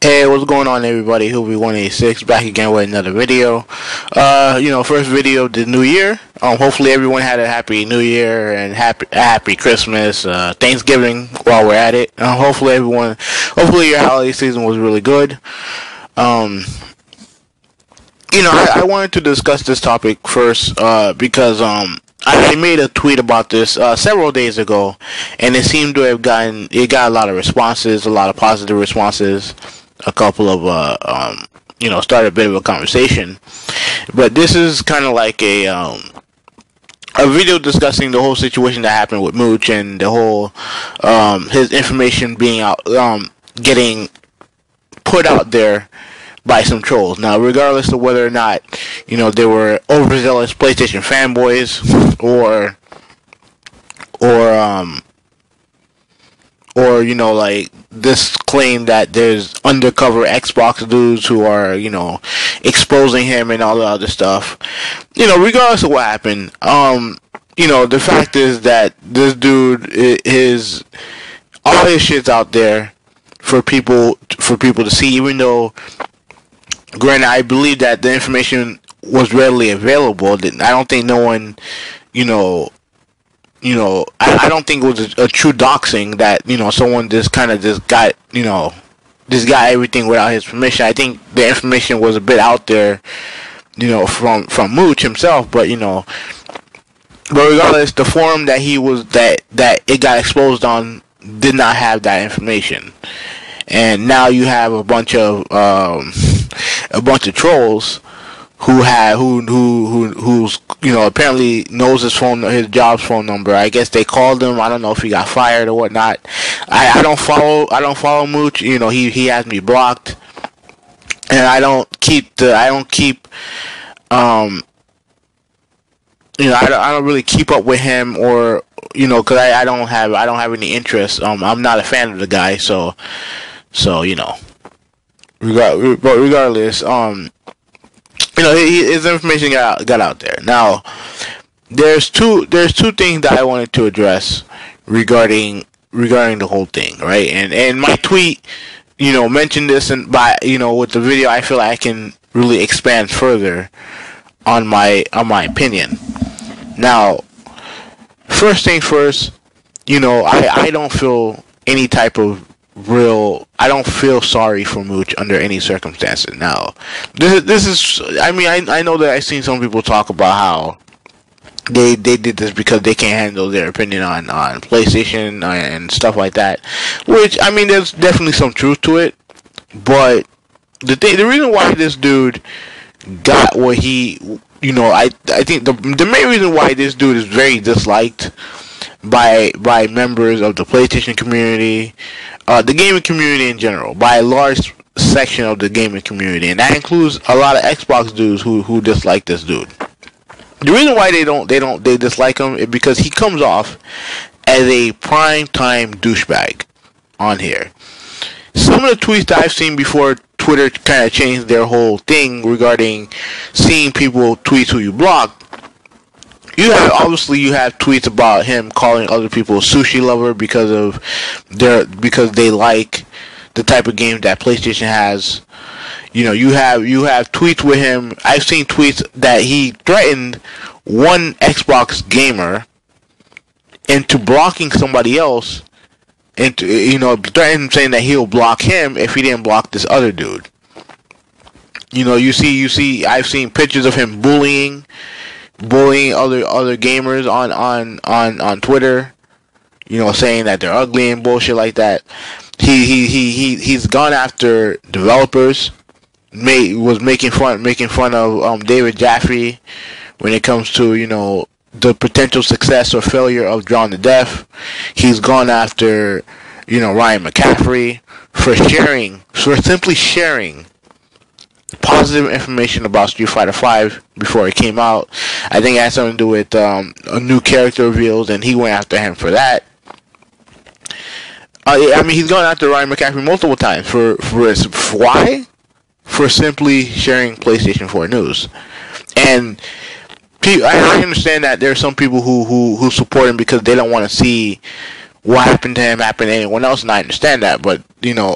Hey, what's going on, everybody? Hoopy186 back again with another video. First video of the new year. Hopefully everyone had a happy New Year and happy Christmas, Thanksgiving while we're at it. Hopefully your holiday season was really good. I wanted to discuss this topic first because I made a tweet about this several days ago, and it seemed to have got a lot of responses, a lot of positive responses. A couple of started a bit of a conversation, but this is kind of like a video discussing the whole situation that happened with Mooch and the whole his information being out, getting put out there by some trolls. Now, regardless of whether or not they were overzealous PlayStation fanboys or like this claim that there's undercover Xbox dudes who are, exposing him and all the other stuff. Regardless of what happened, the fact is that this dude is all his shit's out there for people to see, even though, granted, I believe that the information was readily available. I don't think no one, I don't think it was a true doxing that, someone just got everything without his permission. I think the information was a bit out there, from Mooch himself, but regardless, the forum that that it got exposed on did not have that information. And now you have a bunch of trolls who's apparently knows his job's phone number. I guess they called him. I don't know if he got fired or whatnot. I don't follow Mooch. He has me blocked, and I don't really keep up with him, or because I don't have any interest. I'm not a fan of the guy, so regardless, his information got out there. Now, there's two things that I wanted to address regarding the whole thing, right? And my tweet, mentioned this, and with the video, I feel like I can really expand further on my opinion. Now, first thing first, I don't feel any type of I don't feel sorry for Mooch under any circumstances. Now, this is, I know that I've seen some people talk about how they did this because they can't handle their opinion on PlayStation and stuff like that, which, there's definitely some truth to it, but the reason why this dude got what he, I think the main reason why this dude is very disliked by members of the PlayStation community, the gaming community in general, by a large section of the gaming community, and that includes a lot of Xbox dudes who dislike this dude. The reason why they dislike him is because he comes off as a prime time douchebag on here. Some of the tweets that I've seen before Twitter kind of changed their whole thing regarding seeing people tweets who you block. You have tweets about him calling other people a sushi lover because they like the type of games that PlayStation has. You have tweets with him. I've seen tweets that he threatened one Xbox gamer into blocking somebody else, into threatened, saying that he'll block him if he didn't block this other dude. You see I've seen pictures of him bullying other gamers on Twitter, saying that they're ugly and bullshit like that. He's gone after developers. Was making fun of David Jaffe when it comes to the potential success or failure of Drawn to Death. He's gone after Ryan McCaffrey for simply sharing positive information about Street Fighter V before it came out. I think it had something to do with a new character reveals, and he went after him for that. He's gone after Ryan McCaffrey multiple times for why? For simply sharing PlayStation 4 news. And I understand that there are some people who support him because they don't want to see what happened to him happened to anyone else, and I understand that. But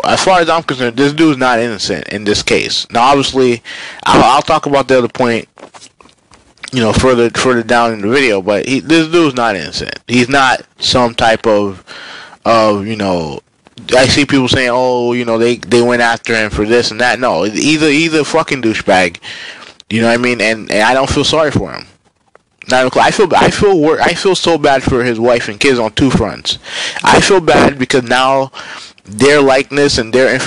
as far as I'm concerned, this dude's not innocent in this case. Now, obviously, I'll talk about the other point, further down in the video. But this dude's not innocent. He's not some type of I see people saying, oh, they went after him for this and that. No, he's a fucking douchebag. You know what I mean? And I don't feel sorry for him. I feel so bad for his wife and kids on two fronts. I feel bad because now their likeness and their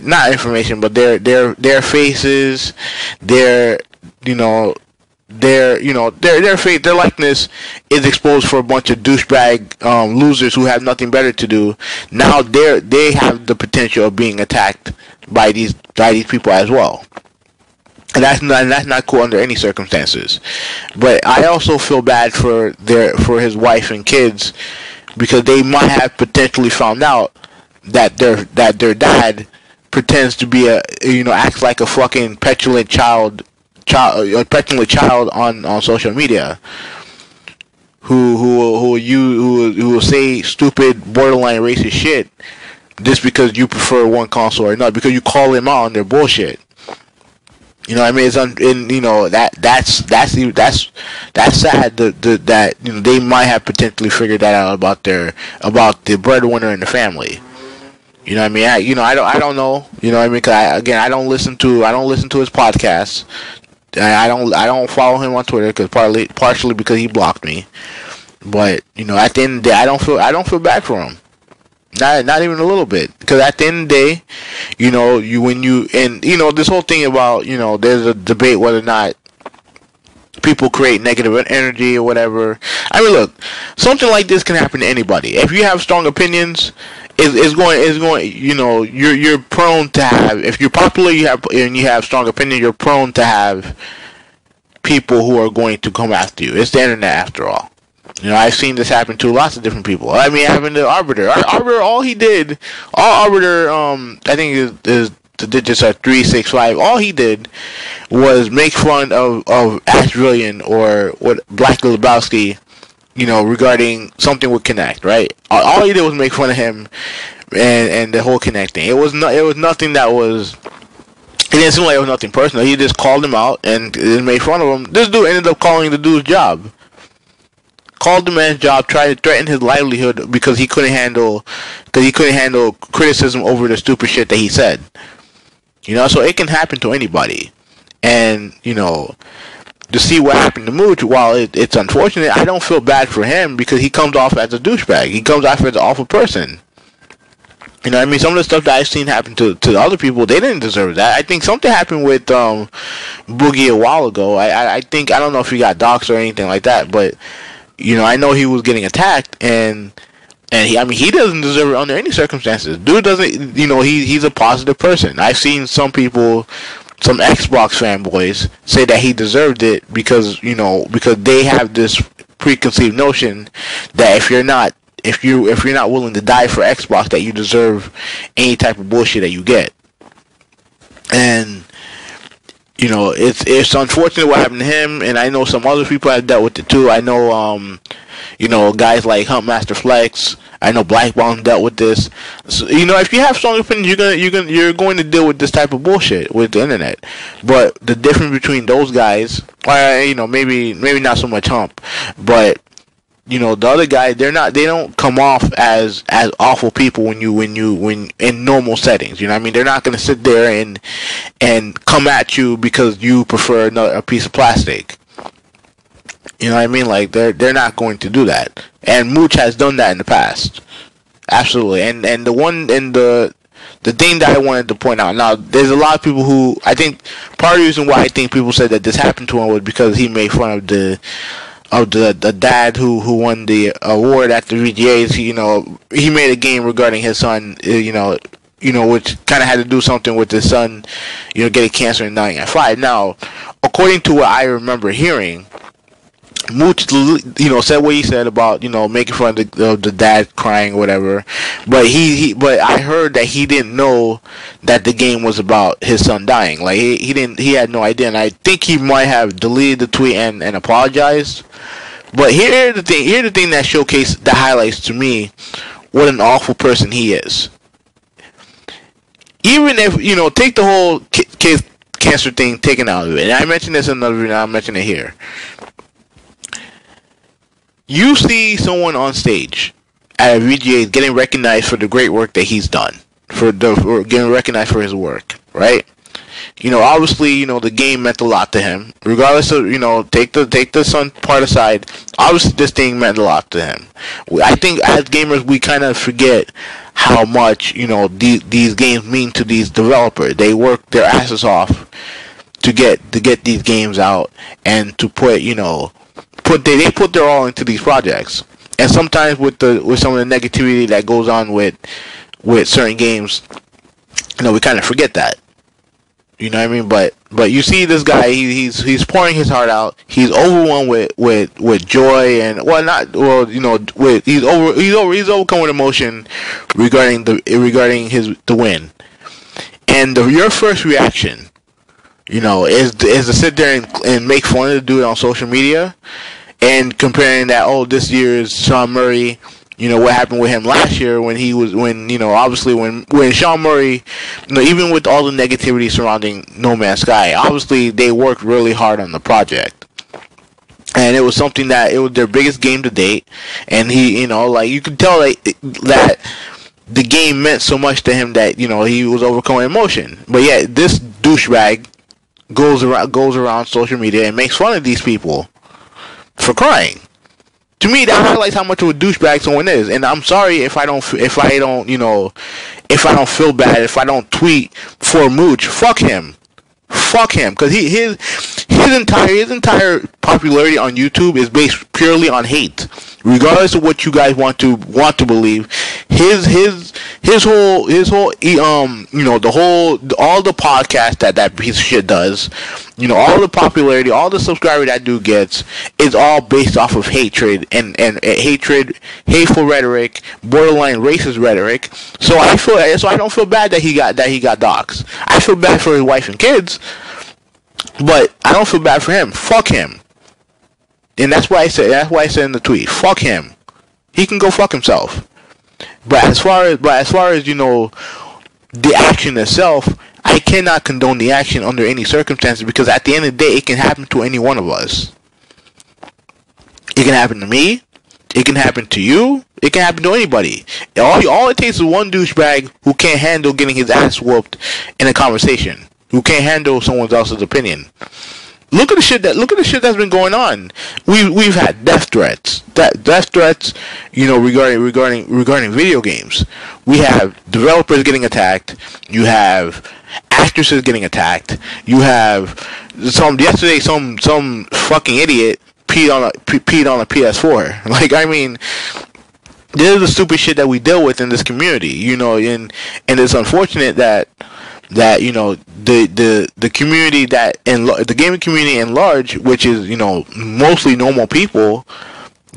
not information, but their faces, their likeness is exposed for a bunch of douchebag losers who have nothing better to do. Now they have the potential of being attacked by these people as well. And that's not cool under any circumstances. But I also feel bad for his wife and kids, because they might have potentially found out that their dad pretends to be acts like a fucking petulant child on social media, who will say stupid, borderline racist shit just because you prefer one console or not, because you call them out on their bullshit. You know what I mean? That's sad that they might have potentially figured that out about the breadwinner in the family. You know what I mean? I don't know. You know what I mean? 'Cause I don't listen to his podcasts. I don't follow him on Twitter partially because he blocked me. But at the end of the day, I don't feel bad for him. Not even a little bit, because at the end of the day, this whole thing about there's a debate whether or not people create negative energy or whatever. I mean, look, something like this can happen to anybody. If you have strong opinions, you're prone to have, if you're popular, you have strong opinions, you're prone to have people who are going to come after you. It's the internet after all. I've seen this happen to lots of different people. I mean, happened to Arbiter. Arbiter, I think is the digits are 365. All he did was make fun of Ash Brilliant or what Black Lebowski, regarding something with Connect, right? All he did was make fun of him and the whole Connect thing. It was nothing that was. It didn't seem like it was nothing personal. He just called him out and made fun of him. This dude ended up calling the dude's job. Called the man's job, tried to threaten his livelihood because he couldn't handle criticism over the stupid shit that he said. So it can happen to anybody. And to see what happened to Mooch, while it's unfortunate, I don't feel bad for him because he comes off as a douchebag. He comes off as an awful person. Some of the stuff that I've seen happen to other people, they didn't deserve that. I think something happened with Boogie a while ago. I don't know if he got doxxed or anything like that, but I know he was getting attacked, and he doesn't deserve it under any circumstances. Dude doesn't, he's a positive person. I've seen some people, some Xbox fanboys, say that he deserved it because they have this preconceived notion that if you're not willing to die for Xbox, that you deserve any type of bullshit that you get. And it's unfortunate what happened to him, and I know some other people have dealt with it too. I know, guys like Huntmaster Flex. I know Blackbound dealt with this. So, if you have strong opinions, you're going to deal with this type of bullshit with the internet. But the difference between those guys, maybe not so much Hump, but the other guys, they don't come off as awful people when in normal settings. They're not going to sit there and come at you because you prefer a piece of plastic. Like they're not going to do that. And Mooch has done that in the past. Absolutely. And the thing that I wanted to point out, now there's a lot of people who, I think part of the reason why I think people said that this happened to him was because he made fun of the dad who won the award at the VGAs. He made a game regarding his son, which kind of had to do something with his son, getting cancer and dying at 5. Now, according to what I remember hearing, Mooch, said what he said about, making fun of the dad crying or whatever, but but I heard that he didn't know that the game was about his son dying. Like he had no idea, and I think he might have deleted the tweet and apologized. But here's the thing that highlights to me what an awful person he is. Even if, take the whole kid cancer thing taken out of it, and I mentioned this in another video, I'll mention it here. You see someone on stage at a VGA getting recognized for the great work that he's done, for getting recognized for his work, right? Obviously, the game meant a lot to him. Regardless of, take the Sun part aside, obviously this thing meant a lot to him. I think as gamers, we kind of forget how much, these games mean to these developers. They work their asses off to get these games out and to put, they put their all into these projects. And sometimes with some of the negativity that goes on with certain games, we kind of forget that. You know what I mean? But you see this guy, he's pouring his heart out. He's overwhelmed with joy and he's overcome with emotion regarding the win. And your first reaction, is to sit there and make fun of the dude on social media and comparing that, this year's Sean Murray. What happened with him last year obviously when Sean Murray, even with all the negativity surrounding No Man's Sky, obviously they worked really hard on the project. And it was something that it was their biggest game to date. And he, you could tell that the game meant so much to him that, he was overcoming emotion. But yet this douchebag goes around social media and makes fun of these people for crying. To me, that highlights how much of a douchebag someone is. And I'm sorry if I don't feel bad, if I don't tweet for Mooch. Fuck him, because his entire popularity on YouTube is based purely on hate. Regardless of what you guys want to believe, his whole all the podcast that piece of shit does, all the popularity, all the subscriber that dude gets is all based off of hatred and hatred, hateful rhetoric, borderline racist rhetoric. So I don't feel bad that he got doxxed. I feel bad for his wife and kids, but I don't feel bad for him. Fuck him. And that's why I said in the tweet, fuck him. He can go fuck himself. But as far as the action itself, I cannot condone the action under any circumstances, because at the end of the day, it can happen to any one of us. It can happen to me. It can happen to you. It can happen to anybody. All it takes is one douchebag who can't handle getting his ass whooped in a conversation, who can't handle someone else's opinion. Look at the shit that's been going on. We've had death threats, regarding video games. We have developers getting attacked. You have actresses getting attacked. You have yesterday some fucking idiot peed on a PS4. Like, I mean, this is the stupid shit that we deal with in this community. And it's unfortunate that the community the gaming community in large, which is mostly normal people,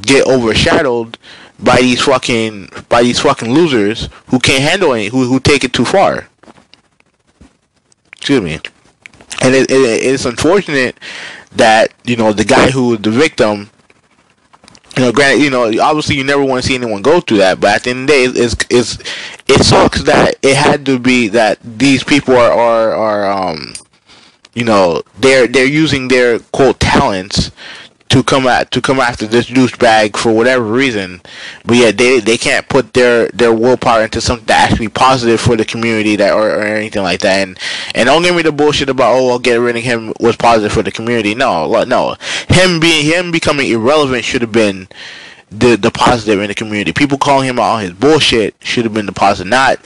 get overshadowed by these fucking losers who can't handle it, who take it too far. Excuse me. And it's unfortunate that the guy who was the victim. Granted, obviously you never want to see anyone go through that, but at the end of the day, it sucks that it had to be that these people are they're using their quote talents to come after this douchebag for whatever reason, but yet they can't put their willpower into something that's actually positive for the community or anything like that. And don't give me the bullshit about getting rid of him was positive for the community. No, him becoming irrelevant should have been the positive in the community. People calling him out on his bullshit should have been the positive, not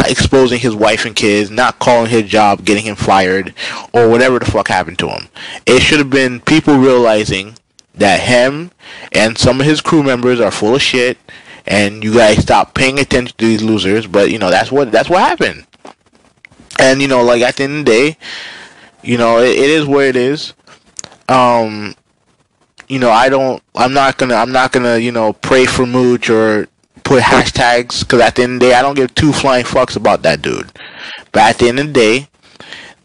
exposing his wife and kids, not calling his job, getting him fired, or whatever the fuck happened to him. It should have been people realizing that him and some of his crew members are full of shit, and you guys stop paying attention to these losers. But that's what happened. And like at the end of the day, it is what it is. I'm not gonna pray for Mooch or put hashtags, because at the end of the day, I don't give two flying fucks about that dude. But at the end of the day,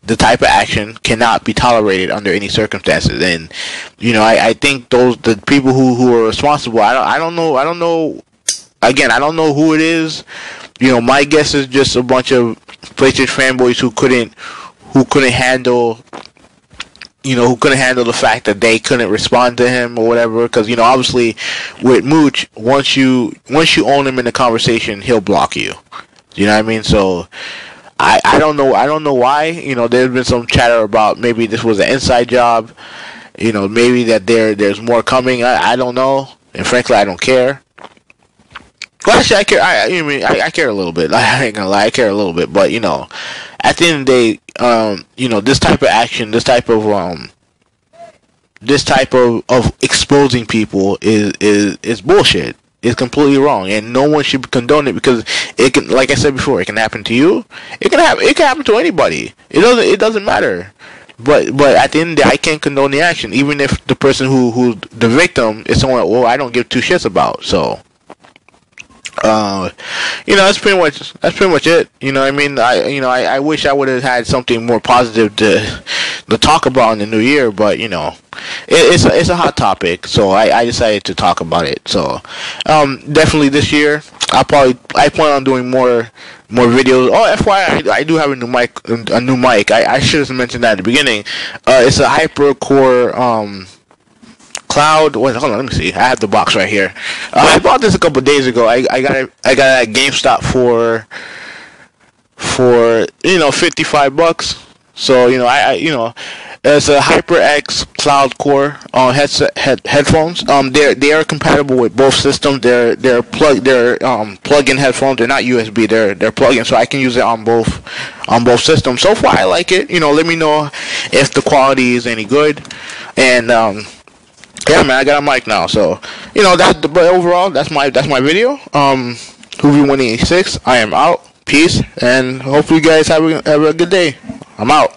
the type of action cannot be tolerated under any circumstances. And I think the people who are responsible, I don't know again, I don't know who it is. My guess is just a bunch of PlayStation fanboys who couldn't handle the fact that they couldn't respond to him or whatever. Because obviously, with Mooch, once you own him in the conversation, he'll block you. You know what I mean? So I don't know why. There's been some chatter about maybe this was an inside job. Maybe that there's more coming. I don't know, and frankly, I don't care. Well, actually, I care. I care a little bit. I ain't gonna lie, I care a little bit. But at the end of the day, this type of action, this type of exposing people is bullshit. It's completely wrong, and no one should condone it, because it can, like I said before, it can happen to you. It can happen to anybody. It doesn't matter. But at the end of the day, I can't condone the action, even if the person who's the victim is someone I don't give two shits about. So. That's pretty much it. I mean, I wish I would have had something more positive to talk about in the new year, but it's a hot topic, so I decided to talk about it. So, definitely this year, I plan on doing more videos. Oh, FYI, I do have a new mic. I should have mentioned that at the beginning. It's a HyperCore Cloud. Hold on, let me see. I have the box right here. I bought this a couple days ago. I got it at GameStop for $55. So it's a HyperX Cloud Core headphones. They are compatible with both systems. They're plug-in headphones. They're not USB. They're plug-in, so I can use it on both systems. So far, I like it. Let me know if the quality is any good. And yeah, man, I got a mic now. So but overall, that's my video. Hoovy186. I am out. Peace, and hopefully you guys have a good day. I'm out.